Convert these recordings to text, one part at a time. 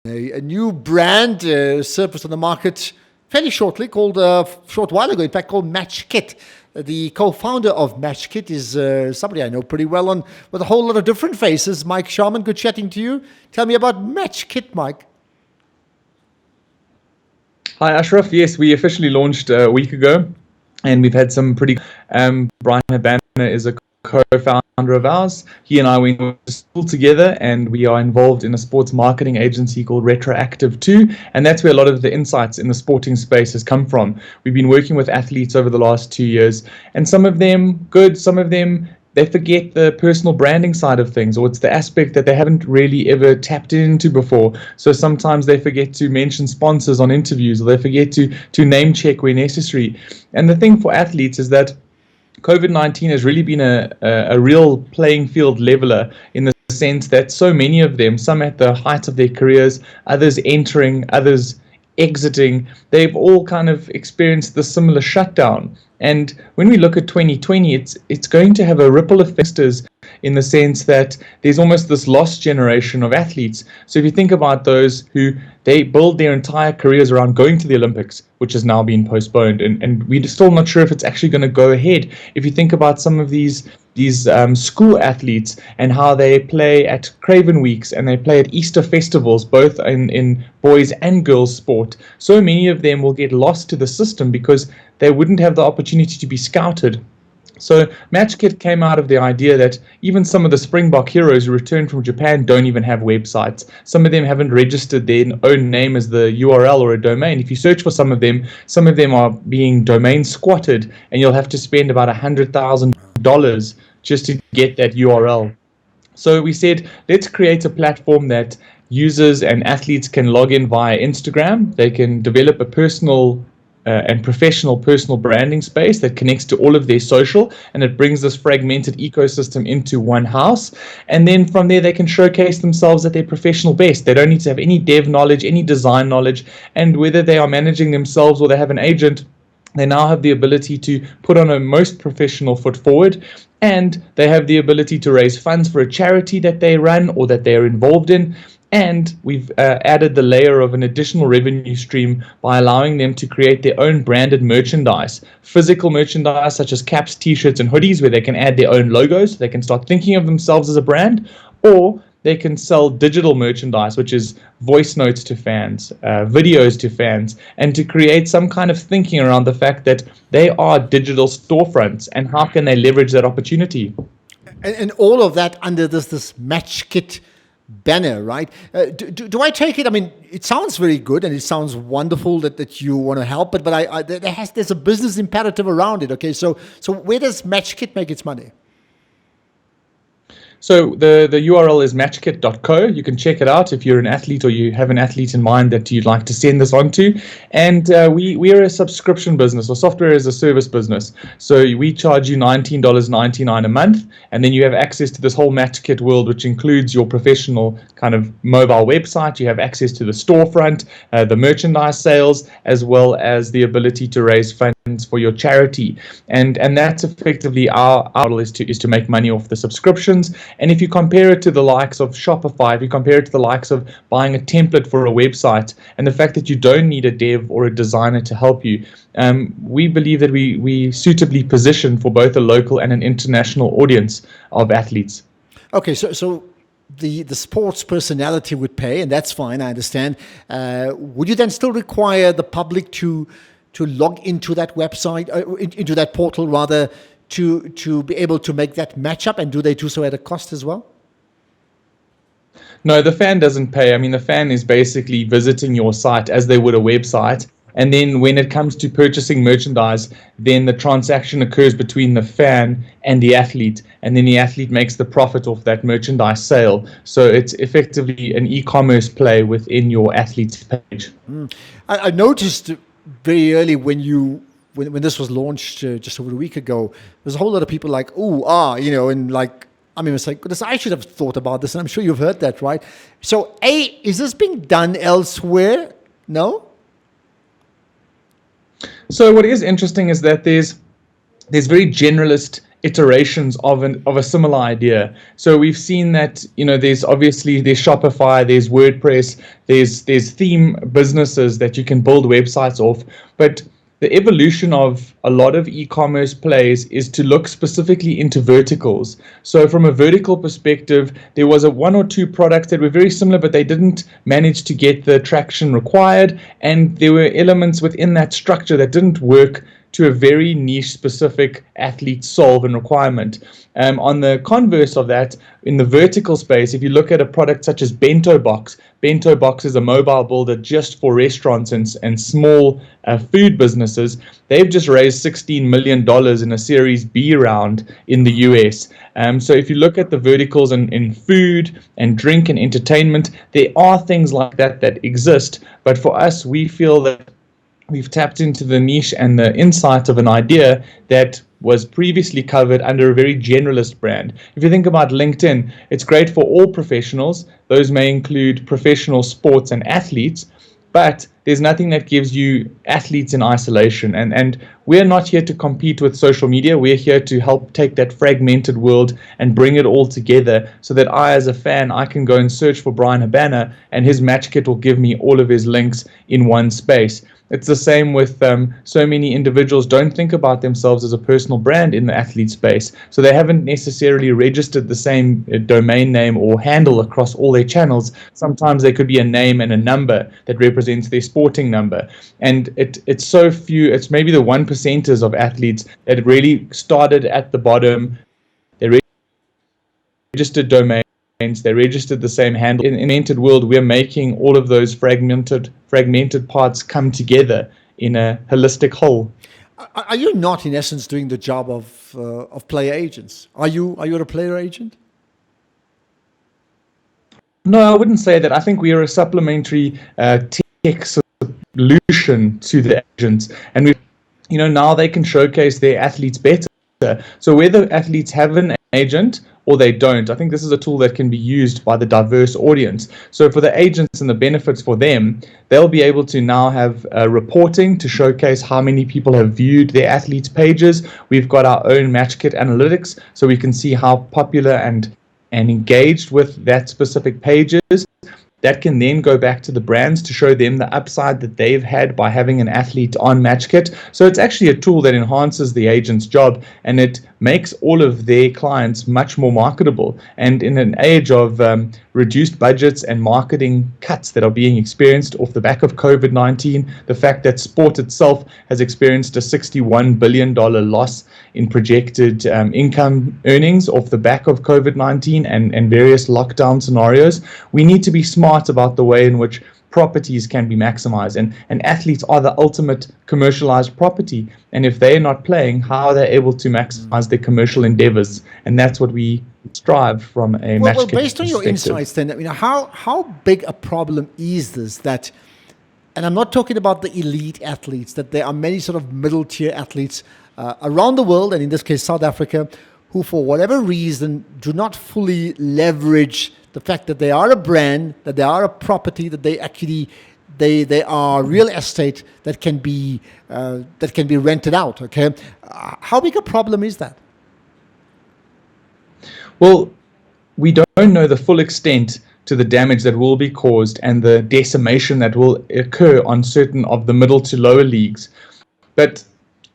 A new brand surfaced on the market fairly shortly, called a short while ago, in fact, called MatchKit. The co-founder of MatchKit is somebody I know pretty well, on with a whole lot of different faces. Mike Sharman, good chatting to you. Tell me about MatchKit, Mike. Hi, Ashraf. Yes, we officially launched a week ago, and we've had some pretty. Bryan Habana is a co-founder of ours. He and I went to school together, and we are involved in a sports marketing agency called Retroactive 2, and that's where a lot of the insights in the sporting space has come from. We've been working with athletes over the last 2 years, and some of them good, some of them they forget the personal branding side of things, or it's the aspect that they haven't really ever tapped into before. So sometimes they forget to mention sponsors on interviews, or they forget to name check where necessary. And the thing for athletes is that COVID-19 has really been a real playing field leveler, in the sense that so many of them, some at the height of their careers, others entering, others exiting, they've all kind of experienced the similar shutdown. And when we look at 2020, it's going to have a ripple effect, in the sense that there's almost this lost generation of athletes. So if you think about those who they build their entire careers around going to the Olympics, which has now been postponed, and we're still not sure if it's actually going to go ahead. If you think about some of these school athletes and how they play at Craven Weeks and they play at Easter festivals, both in boys and girls sport, so many of them will get lost to the system because they wouldn't have the opportunity to be scouted. So MatchKit came out of the idea that even some of the Springbok heroes who returned from Japan don't even have websites. Some of them haven't registered their own name as the URL or a domain. If you search for some of them are being domain squatted, and you'll have to spend about $100,000 just to get that URL. So we said, let's create a platform that users and athletes can log in via Instagram. They can develop a personal and professional personal branding space that connects to all of their social, and it brings this fragmented ecosystem into one house. And then from there, they can showcase themselves at their professional best. They don't need to have any dev knowledge, any design knowledge, and whether they are managing themselves or they have an agent, they now have the ability to put on a most professional foot forward, and they have the ability to raise funds for a charity that they run or that they're involved in. And we've added the layer of an additional revenue stream by allowing them to create their own branded merchandise, physical merchandise such as caps, t-shirts, and hoodies, where they can add their own logos. They can start thinking of themselves as a brand, or they can sell digital merchandise, which is voice notes to fans, videos to fans, and to create some kind of thinking around the fact that they are digital storefronts and how can they leverage that opportunity. And all of that under this MatchKit banner, right? Do I take it? I mean, it sounds very good and it sounds wonderful that you want to help, but there's a business imperative around it. Okay, so where does MatchKit make its money? So the URL is matchkit.co. You can check it out if you're an athlete or you have an athlete in mind that you'd like to send this on to. And we're a subscription business, or software as a service business. So we charge you $19.99 a month, and then you have access to this whole MatchKit world, which includes your professional kind of mobile website. You have access to the storefront, the merchandise sales, as well as the ability to raise funds for your charity. And that's effectively our model is to make money off the subscriptions. And if you compare it to the likes of Shopify, if you compare it to the likes of buying a template for a website, and the fact that you don't need a dev or a designer to help you, we believe that we suitably position for both a local and an international audience of athletes. Okay, so the sports personality would pay, and that's fine, I understand. Would you then still require the public to log into that website, into that portal rather, to be able to make that match up, and do they do so at a cost as well? No, the fan doesn't pay. I mean, the fan is basically visiting your site as they would a website. And then when it comes to purchasing merchandise, then the transaction occurs between the fan and the athlete, and then the athlete makes the profit off that merchandise sale. So it's effectively an e-commerce play within your athlete's page. I noticed very early when this was launched just over a week ago, there's a whole lot of people like, and like, I mean, it's like, goodness, I should have thought about this, and I'm sure you've heard that, right? So, is this being done elsewhere? No? So what is interesting is that there's very generalist iterations of a similar idea. So we've seen that, there's Shopify, there's WordPress, there's theme businesses that you can build websites off, but the evolution of a lot of e-commerce plays is to look specifically into verticals. So from a vertical perspective, there was one or two products that were very similar, but they didn't manage to get the traction required, and there were elements within that structure that didn't work to a very niche specific athlete solve and requirement. On the converse of that, in the vertical space, if you look at a product such as Bento Box is a mobile builder just for restaurants and small food businesses. They've just raised $16 million in a Series B round in the US. So if you look at the verticals in food and drink and entertainment, there are things like that exist. But for us, we feel that we've tapped into the niche and the insight of an idea that was previously covered under a very generalist brand. If you think about LinkedIn, it's great for all professionals. Those may include professional sports and athletes, but there's nothing that gives you athletes in isolation. And we're not here to compete with social media. We're here to help take that fragmented world and bring it all together so that I, as a fan, I can go and search for Bryan Habana and his MatchKit will give me all of his links in one space. It's the same with so many individuals don't think about themselves as a personal brand in the athlete space. So they haven't necessarily registered the same domain name or handle across all their channels. Sometimes there could be a name and a number that represents their sporting number. And it's so few, it's maybe the 1%ers of athletes that really started at the bottom. They registered domains. They registered the same handle. In an entered world, we're making all of those fragmented parts come together in a holistic whole. Are you not, in essence, doing the job of player agents? Are you a player agent? No, I wouldn't say that. I think we are a supplementary tech solution to the agents, and now they can showcase their athletes better. So whether athletes have an agent or they don't, I think this is a tool that can be used by the diverse audience. So for the agents and the benefits for them, they'll be able to now have reporting to showcase how many people have viewed their athletes' pages. We've got our own MatchKit analytics, so we can see how popular and engaged with that specific pages. That can then go back to the brands to show them the upside that they've had by having an athlete on MatchKit. So it's actually a tool that enhances the agent's job, and it makes all of their clients much more marketable. And in an age of reduced budgets and marketing cuts that are being experienced off the back of COVID-19, the fact that sport itself has experienced a $61 billion loss in projected income earnings off the back of COVID-19 and various lockdown scenarios, we need to be smart about the way in which properties can be maximized. And athletes are the ultimate commercialized property. And if they're not playing, how are they able to maximize their commercial endeavors? And that's what we strive from a match. Well, based on your insights, then, how big a problem is this that, and I'm not talking about the elite athletes, that there are many sort of middle tier athletes around the world, and in this case, South Africa, who for whatever reason do not fully leverage the fact that they are a brand, that they are a property, that they actually they are real estate that can be rented out. Okay, how big a problem is that? Well, we don't know the full extent to the damage that will be caused and the decimation that will occur on certain of the middle to lower leagues, but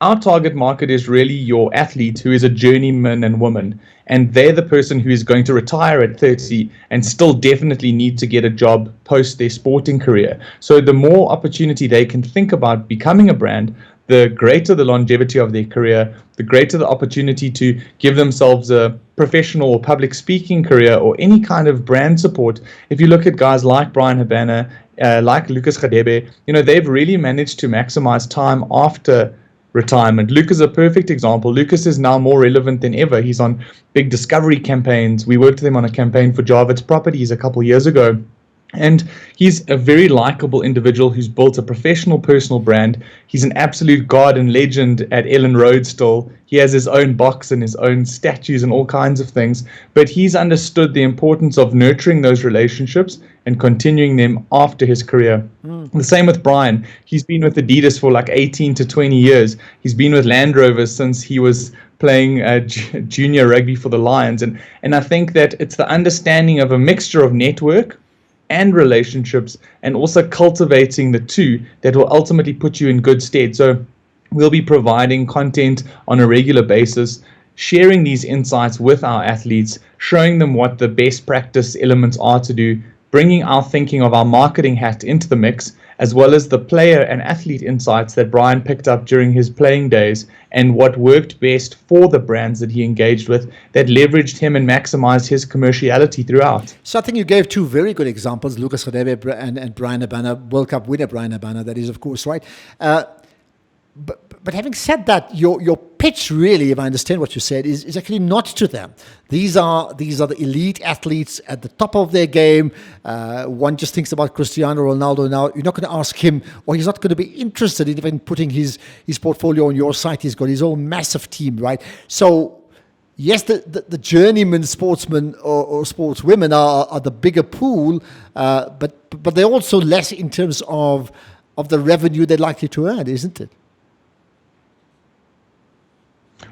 our target market is really your athlete who is a journeyman and woman, and they're the person who is going to retire at 30 and still definitely need to get a job post their sporting career. So the more opportunity they can think about becoming a brand, the greater the longevity of their career, the greater the opportunity to give themselves a professional or public speaking career or any kind of brand support. If you look at guys like Bryan Habana, like Lucas Radebe, they've really managed to maximize time after retirement. Lucas is a perfect example. Lucas is now more relevant than ever. He's on big discovery campaigns. We worked with him on a campaign for Javits Properties a couple of years ago. And he's a very likable individual who's built a professional personal brand. He's an absolute god and legend at Ellen Road still. He has his own box and his own statues and all kinds of things. But he's understood the importance of nurturing those relationships and continuing them after his career. The same with Bryan. He's been with Adidas for like 18 to 20 years. He's been with Land Rover since he was playing junior rugby for the Lions. And I think that it's the understanding of a mixture of network and relationships, and also cultivating the two, that will ultimately put you in good stead. So we'll be providing content on a regular basis, sharing these insights with our athletes, showing them what the best practice elements are to do, bringing our thinking of our marketing hat into the mix, as well as the player and athlete insights that Bryan picked up during his playing days, and what worked best for the brands that he engaged with, that leveraged him and maximized his commerciality throughout. So I think you gave two very good examples, Lucas Radebe and Bryan Habana, World Cup winner Bryan Habana, that is, of course, right? But having said that, your pitch really, if I understand what you said, is actually not to them. These are the elite athletes at the top of their game. One just thinks about Cristiano Ronaldo now. You're not going to ask him, or he's not going to be interested in even putting his portfolio on your site. He's got his own massive team, right? So yes, the journeyman sportsmen or sportswomen are the bigger pool, but they're also less in terms of the revenue they're likely to earn, isn't it?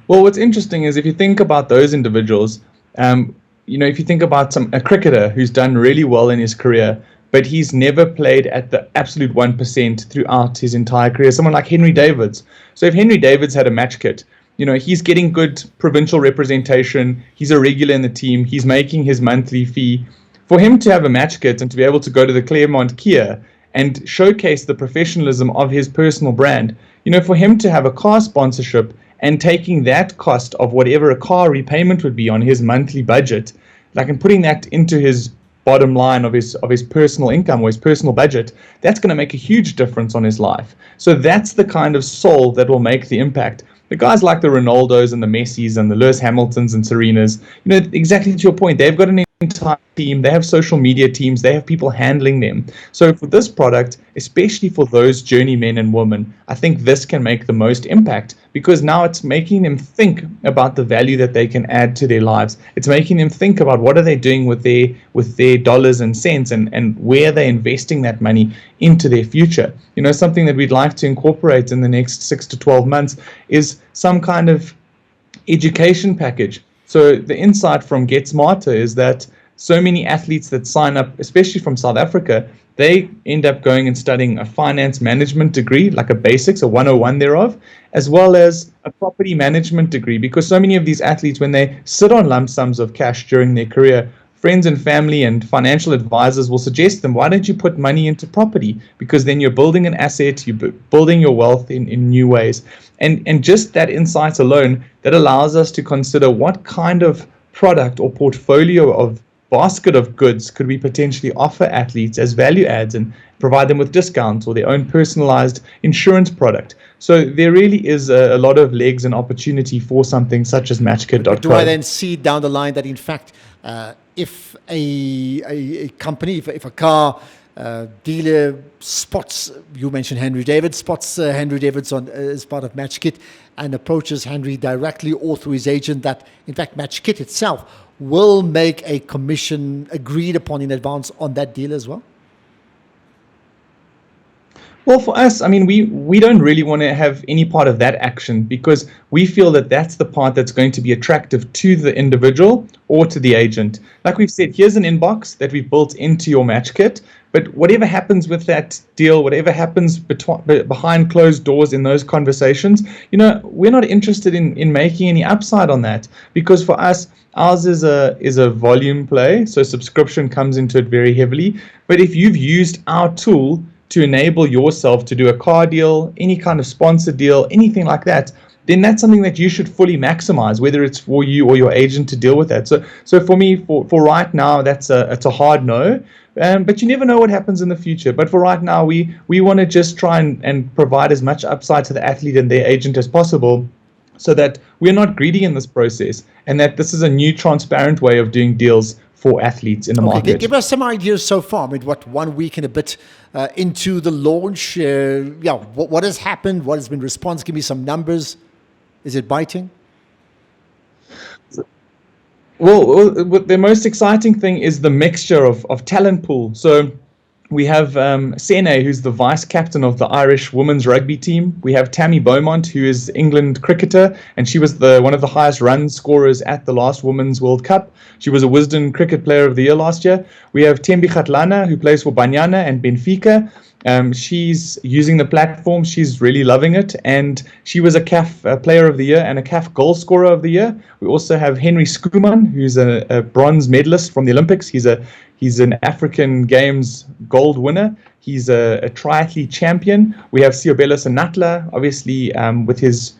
Well, what's interesting is if you think about those individuals, if you think about a cricketer who's done really well in his career, but he's never played at the absolute 1% throughout his entire career, someone like Henry Davids. So if Henry Davids had a MatchKit, he's getting good provincial representation, he's a regular in the team, he's making his monthly fee. For him to have a MatchKit and to be able to go to the Claremont Kia and showcase the professionalism of his personal brand, for him to have a car sponsorship and taking that cost of whatever a car repayment would be on his monthly budget, and putting that into his bottom line of his personal income or his personal budget, that's going to make a huge difference on his life. So that's the kind of soul that will make the impact. The guys like the Ronaldos and the Messis and the Lewis Hamiltons and Serenas, exactly to your point, they've got an entire team, they have social media teams, they have people handling them. So for this product, especially for those journeymen and women, I think this can make the most impact, because now it's making them think about the value that they can add to their lives. It's making them think about what are they doing with their dollars and cents, and where they're investing that money into their future. Something that we'd like to incorporate in the next 6 to 12 months is some kind of education package. So the insight from Get Smarter is that so many athletes that sign up, especially from South Africa, they end up going and studying a finance management degree, like a basics, a 101 thereof, as well as a property management degree, because so many of these athletes, when they sit on lump sums of cash during their career, friends and family and financial advisors will suggest them, why don't you put money into property? Because then you're building an asset, you're building your wealth in new ways. And just that insight alone, that allows us to consider what kind of product or portfolio of basket of goods could we potentially offer athletes as value adds and provide them with discounts or their own personalized insurance product. So there really is a lot of legs and opportunity for something such as MatchKit.co. Do I then see down the line that, in fact, if a company, if a car dealer spots, you mentioned Henry David, spots Henry David's as part of MatchKit and approaches Henry directly or through his agent, that in fact MatchKit itself will make a commission agreed upon in advance on that deal as well? Well, for us, we don't really want to have any part of that action, because we feel that that's the part that's going to be attractive to the individual or to the agent. Like we've said, here's an inbox that we've built into your MatchKit, but whatever happens with that deal, whatever happens behind closed doors in those conversations, we're not interested in making any upside on that, because for us, ours is a volume play, so subscription comes into it very heavily. But if you've used our tool to enable yourself to do a car deal, any kind of sponsor deal, anything like that, then that's something that you should fully maximize, whether it's for you or your agent to deal with that. So for me, for right now, it's a hard no. But you never know what happens in the future. But for right now, we want to just try and provide as much upside to the athlete and their agent as possible, so that we're not greedy in this process, and that this is a new, transparent way of doing deals for athletes in the market. Give us some ideas so far. 1 week and a bit into the launch, what has happened? What has been response? Give me some numbers. Is it biting? Well, the most exciting thing is the mixture of talent pool. So We have Sene, who's the vice captain of the Irish women's rugby team. We have Tammy Beaumont, who is England cricketer, and she was one of the highest run scorers at the last Women's World Cup. She was a Wisden Cricket Player of the Year last year. We have Thembi Kgatlana, who plays for Banyana and Benfica. She's using the platform. She's really loving it. And she was a CAF Player of the Year and a CAF Goal Scorer of the Year. We also have Henry Schoeman, who's a bronze medalist from the Olympics. He's an African Games gold winner. He's a triathlete champion. We have Siobela Sanatla, obviously, with his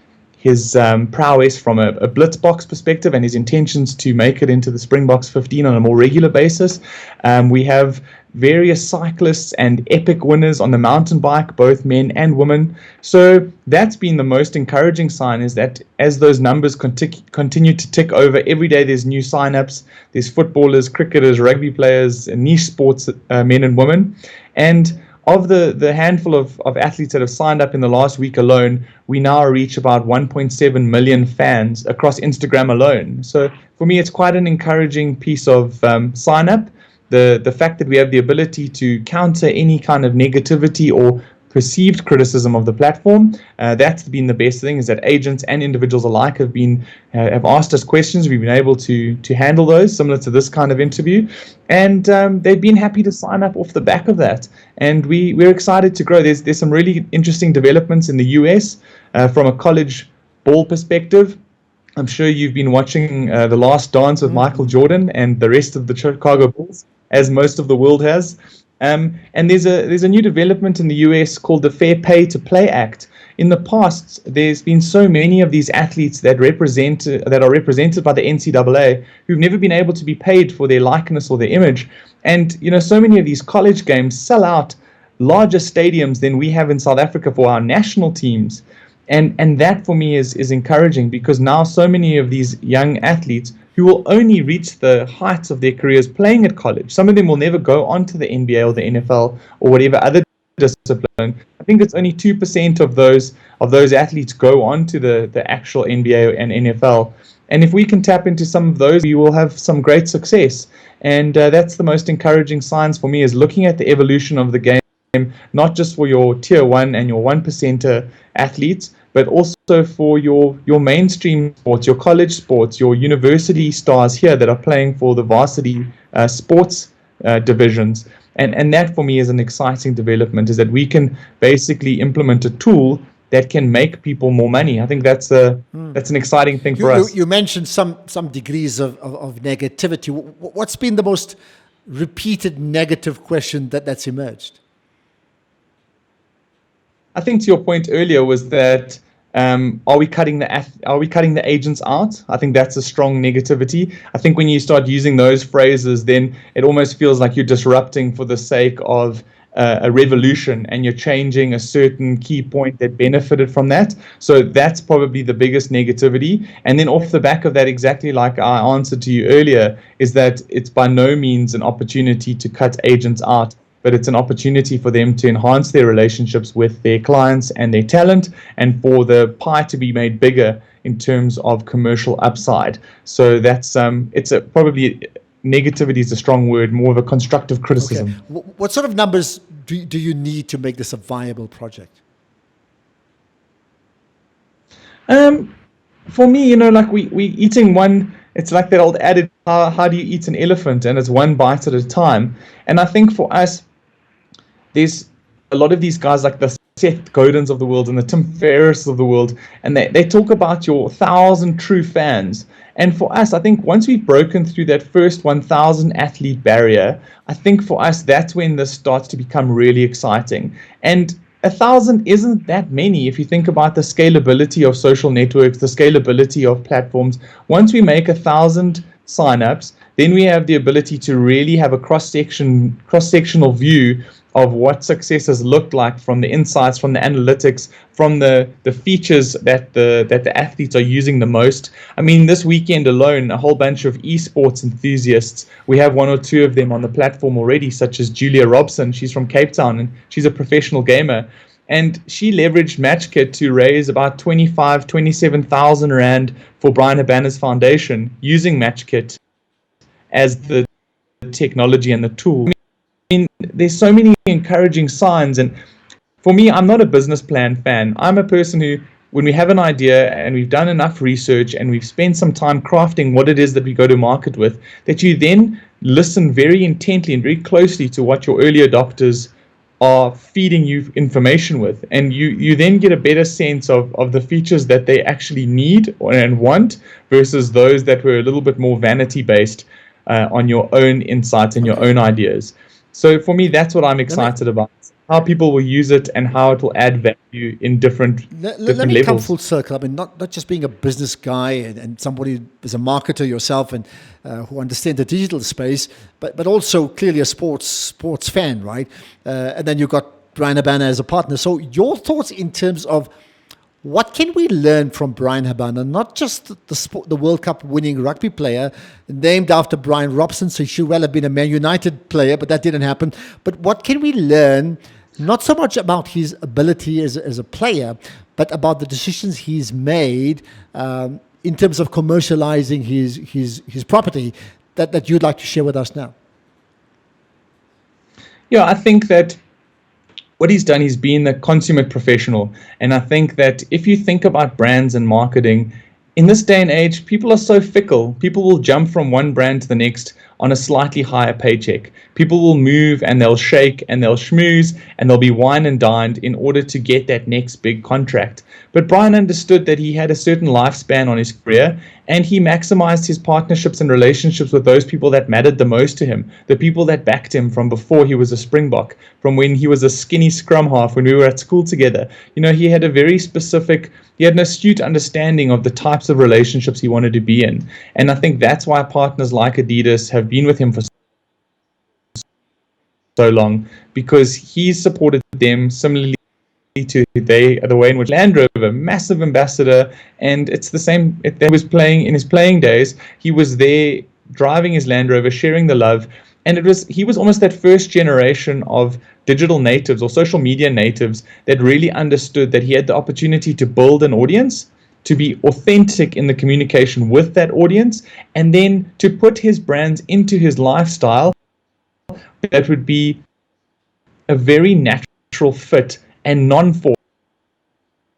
prowess from a Blitzbox perspective and his intentions to make it into the Springboks 15 on a more regular basis. We have various cyclists and epic winners on the mountain bike, both men and women. So that's been the most encouraging sign, is that as those numbers continue to tick over, every day there's new sign-ups. There's footballers, cricketers, rugby players, niche sports men and women. And of the handful of athletes that have signed up in the last week alone, we now reach about 1.7 million fans across Instagram alone. So for me, it's quite an encouraging piece of sign-up. The fact that we have the ability to counter any kind of negativity or perceived criticism of the platform, that's been the best thing, is that agents and individuals alike have asked us questions. We've been able to handle those, similar to this kind of interview, and they've been happy to sign up off the back of that. And we're excited to grow. There's some really interesting developments in the US from a college ball perspective. I'm sure you've been watching The Last Dance with Michael Jordan and the rest of the Chicago Bulls, as most of the world has. And there's a new development in the US called the Fair Pay to Play Act. In the past, there's been so many of these athletes that are represented by the NCAA who've never been able to be paid for their likeness or their image. And so many of these college games sell out larger stadiums than we have in South Africa for our national teams. And that for me is encouraging, because now so many of these young athletes who will only reach the heights of their careers playing at college, some of them will never go on to the NBA or the NFL or whatever other discipline. I think it's only 2% of those athletes go on to the actual NBA and NFL. And if we can tap into some of those, we will have some great success. And that's the most encouraging signs for me, is looking at the evolution of the game, not just for your tier 1 and your 1%er athletes, but also for your mainstream sports, your college sports, your university stars here that are playing for the varsity sports divisions. And that for me is an exciting development, is that we can basically implement a tool that can make people more money. I think that's an exciting thing for us. You mentioned some degrees of negativity. What's been the most repeated negative question that's emerged? I think to your point earlier was that are we cutting the agents out? I think that's a strong negativity. I think when you start using those phrases, then it almost feels like you're disrupting for the sake of a revolution, and you're changing a certain key point that benefited from that. So that's probably the biggest negativity. And then off the back of that, exactly like I answered to you earlier, is that it's by no means an opportunity to cut agents out, but it's an opportunity for them to enhance their relationships with their clients and their talent, and for the pie to be made bigger in terms of commercial upside. So that's probably negativity is a strong word, more of a constructive criticism. Okay. What sort of numbers do you need to make this a viable project? For me, like we eating one. It's like that old adage, how do you eat an elephant? And it's one bite at a time. And I think for us, there's a lot of these guys like the Seth Godins of the world and the Tim Ferriss of the world, and they talk about your 1,000 true fans. And for us, I think once we've broken through that first 1,000 athlete barrier, I think for us, that's when this starts to become really exciting. And 1,000 isn't that many if you think about the scalability of social networks, the scalability of platforms. Once we make 1,000 signups, then we have the ability to really have a cross-sectional view of what success has looked like, from the insights, from the analytics, from the features that the athletes are using the most. I mean, this weekend alone, a whole bunch of esports enthusiasts, we have one or two of them on the platform already, such as Julia Robson. She's from Cape Town, and she's a professional gamer. And she leveraged MatchKit to raise about 27,000 Rand for Bryan Habana's foundation, using MatchKit as the technology and the tool. mean, there's so many encouraging signs. And for me, I'm not a business plan fan. I'm a person who, when we have an idea and we've done enough research and we've spent some time crafting what it is that we go to market with, that you then listen very intently and very closely to what your early adopters are feeding you information with. And you then get a better sense of the features that they actually need and want versus those that were a little bit more vanity based on your own insights and your own ideas. So for me, that's what I'm excited about. How people will use it and how it will add value in different Let me come levels. full circle. I mean, not just being a business guy and somebody who's a marketer yourself and who understand the digital space, but also clearly a sports fan, right? And then you've got Bryan Habana as a partner. So your thoughts in terms of what can we learn from Bryan Habana? Not just the World Cup winning rugby player, named after Brian Robson, so he should well have been a Man United player, but that didn't happen. But what can we learn, not so much about his ability as a player, but about the decisions he's made in terms of commercializing his property that you'd like to share with us now? Yeah, I think that what he's done, he's been a consummate professional. And I think that if you think about brands and marketing, in this day and age, people are so fickle. People will jump from one brand to the next on a slightly higher paycheck. People will move and they'll shake and they'll schmooze and they'll be wine and dined in order to get that next big contract. But Bryan understood that he had a certain lifespan on his career, and he maximized his partnerships and relationships with those people that mattered the most to him, the people that backed him from before he was a Springbok, from when he was a skinny scrum half, when we were at school together. You know, he had an astute understanding of the types of relationships he wanted to be in. And I think that's why partners like Adidas have been with him for so long, because he's supported them similarly to the way in which Land Rover, massive ambassador, and it's the same. It was playing in his playing days. He was there driving his Land Rover, sharing the love, and he was almost that first generation of digital natives or social media natives that really understood that he had the opportunity to build an audience, to be authentic in the communication with that audience, and then to put his brands into his lifestyle that would be a very natural fit and non-forced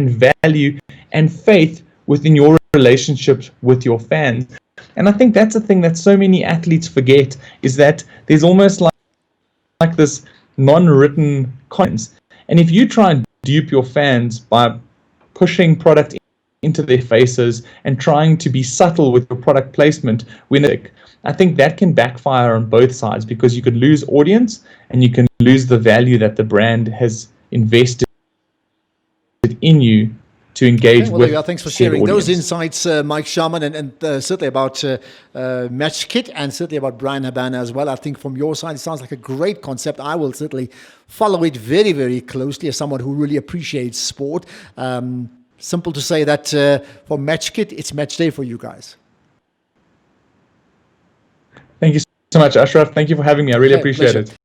value and faith within your relationships with your fans. And I think that's the thing that so many athletes forget, is that there's almost like this non-written comments. And if you try and dupe your fans by pushing product into their faces and trying to be subtle with your product placement, I think that can backfire on both sides, because you can lose audience and you can lose the value that the brand has invested in you to engage with. Thanks for sharing those insights, Mike Sharman, and certainly about MatchKit and certainly about Bryan Habana as well. I think from your side, it sounds like a great concept. I will certainly follow it very, very closely as someone who really appreciates sport. Simple to say that for MatchKit, it's match day for you guys. Thank you so much, Ashraf. Thank you for having me. I really appreciate it.